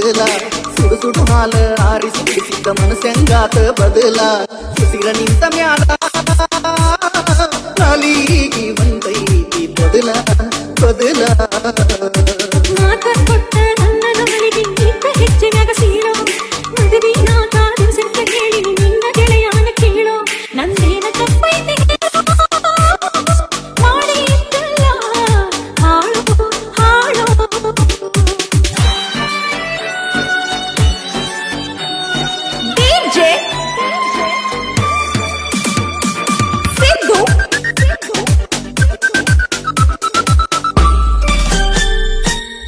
ಮೊದಲ ಸುಡು ಸುಡು ಹಾಲ ಆರಿಸಿ ಬಿಡಿಸಿದ್ದ ಮನಸ್ಸೆಂಗಾತ ಬದಲ ಉಸಿರ ನಿಂತ ಮ್ಯಾಲ ನಾಲಿಗೆ ಒಂದೈತಿ ಬದಲ ಬದಲ ಮಾತ ಕೊಟ್ಟ ನನ್ನ ನವಳಿಗೆ ಇದ್ದ ಹೆಚ್ಚಿನಾಗ ಸೀಳೋ ಮದುವೆ ನಾಕಾದ ಸೆಂತ ಹೇಳಿ ನಿನ್ನ ಗೆಳೆಯನ ಕೇಳೋ ನಂದೇನ ತಪ್ಪೈತೆ ಮಾಡಿ ಇದ್ದಲ್ಲ ಹಾಳು ಹಾಳು ಡಿಜೆ ಸಿದ್ದು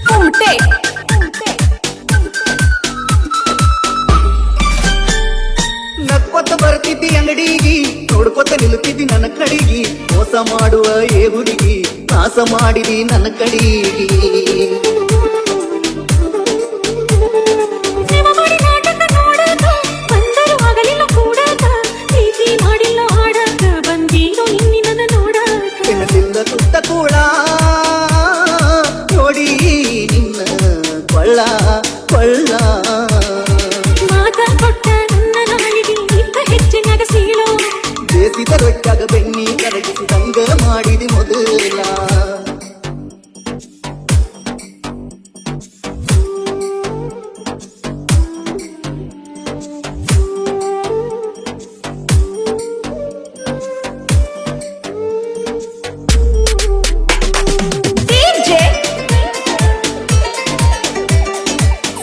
ಕುಮಟೆ ನಕ್ಕೊತ್ತ ಬರ್ತಿದ್ದಿ ಅಂಗಡಿಗಿ ನೋಡ್ಕೊತ ನಿಲ್ತಿದ್ದಿ ನನ್ನ ಕಡಿಗಿ ಮೋಸ ಮಾಡುವ ಏ ಹುಡುಗಿ ನಾಸ ಮಾಡಿದಿ ನನ್ನ ಕಡಿಗಿ ಪ್ರೇಮ ಮಾಡಿ ನಾಟಕ ನೋಡಾಕ ಬಂದರು ಆಗಲಿಲ್ಲ ಕೂಡಾಕ ಪ್ರೀತಿ ಮಾಡಿಲ್ಲ ಆಡಾಕ ಬಂದೀರೋ ನಿನ್ನಿ ನನ್ನ ನೋಡಾಕ ಕೆಣಸಿಲ್ಲ ತುತ್ತ ಕೂಡ ನೋಡಿ ನಿನ್ನ ಕೊಳ್ಳ ಕೊಳ್ಳ ಮಾತ ಕೊಟ್ಟ ನನ್ನ ನಾಳಿಗೆ ಇದ್ದ ಹೆಚ್ಚಿನಾಗ ಸೀಳೋ ಬೇಸಿದ ರೊಟ್ಟಾಗ ಬೆನ್ನಿ ಕರಗಿಸಿದಂಗ ಮಾಡಿದಿ ಮೊದಲ ಡಿಜೆ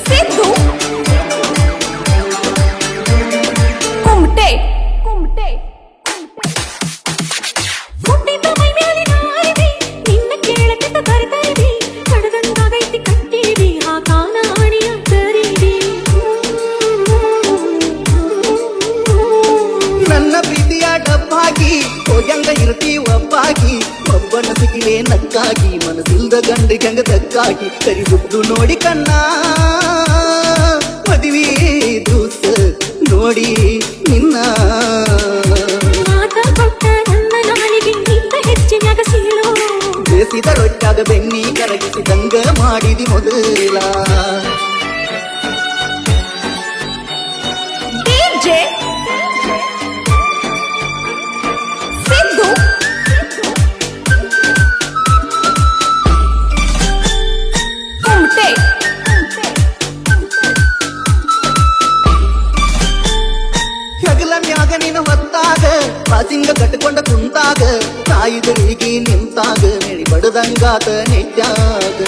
ಸಿದ್ದು ಕುಮಟೆ ಹುಟ್ಟಿದ ಮೈ ಮೇಲಿನ ಅರಿವಿ ನಿನ್ನ ಕೇಳಕ್ಕಿಂತ ಕರಿತರಿವಿ ಕಡದಂಗಾಗೈತಿ ಕಟ್ಟಿವಿ ಆ ಕಾಲ ಆಣಿಯ ತರಿವಿ ನನ್ನ ಪ್ರೀತಿಯ ಡಬ್ಬಾಗಿ ಹೋಗಂಗ ಇರ್ತಿ ಒಬ್ಬಾಗಿ ಒಬ್ಬನ ಸಿಗಿಲೆ ನಕ್ಕಾಗಿ ಮನಸ್ಸಿಲ್ದ ಗಂಡಿಗಂಗ ತಕ್ಕಾಗಿ ಕರಿಬುದ್ದು ನೋಡಿ ಕಣ್ಣ ಮದುವೆ ದೂಸ ನೋಡಿ ನಿನ್ನ ಮಾತ ಕೊಟ್ಟ ನನ್ನ ನಾಳಿಗೆ ಇದ್ದ ಹೆಚ್ಚಿನಾಗ ಸೀಳೋ ಬೇಸಿದ ರೊಟ್ಟಾಗ ಬೆನ್ನಿ ಕರಗಿಸಿದಂಗ ಮಾಡಿದಿ ಮೊದಲ ಡಿಜೆ ಸಿದ್ದು ಕುಮಟೆ ಹೆಗಲ ಮ್ಯಾಗ ನೀನು ಹೊತ್ತಾಗ ಹಾಸಿಂಗ ಕಟ್ಕೊಂಡ ಕುಂತಾಗ ತಾಯಿದರಿಗೆ ನಿಂತಾಗ ನೆಳಿ ಬಡದಂಗಾತ ನೆಟ್ಟಾಗ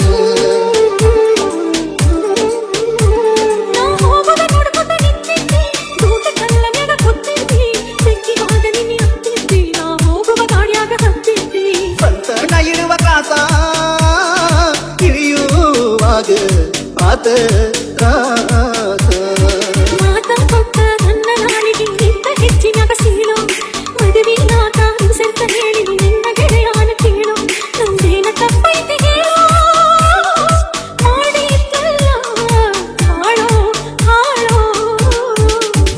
ನಾ ಹೋಗುದ ನೋಡ್ಕೊತ ನಿಂತಿದ್ದಿ ದೂಟ ಕಲ್ಲ ಮ್ಯಾಗ ಕೂತಿದ್ದಿ ಬೆಕ್ಕಿಗಾದ ನಿನ್ನೆ ಹತ್ತಿದ್ದಿ ನಾ ಹೋಗುವ ಗಾಡಿಯಾಗ ಹತ್ತಿದ್ದಿ ಸಂತನ ಇರುವ ಕಾಸ ಇಳಿಯುವಾಗ ಆತ ತ್ರಾಸ. ಮಾತ ಕೊಟ್ಟ ನನ್ನ ನಾಳಿಗೆ ಇದ್ದ ಹೆಚ್ಚಿನಾಗ ಸೀಳೋ ಮದುವೆ ನಾಕಾದು ಸೆಂತ ಹೇಳಿ ನಿನ್ನ ಗೆಳೆಯನ ಕೇಳೋ ನಂದೇನ ತಪ್ಪೈತೆ ಹೇಳೋ ಮಾಡಿ ಇದ್ದಲ್ಲ ಹಾಳೋ ಹಾಳೋ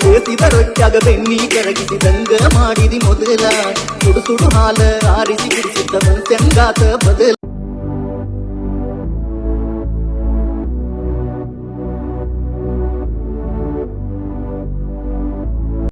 ಬೇಸಿದ ರೊಟ್ಟಾಗ ಬೆನ್ನಿ ಕರಗಿಸಿದಂಗ ಮಾಡಿದಿ ಮೊದಲ ಸುಡು ಸುಡು ಹಾಲ ಆರಿಸಿ ಬಿಡಿಸಿದ್ದ ಮನಸ್ಸೆಂಗಾತ ಬದಲ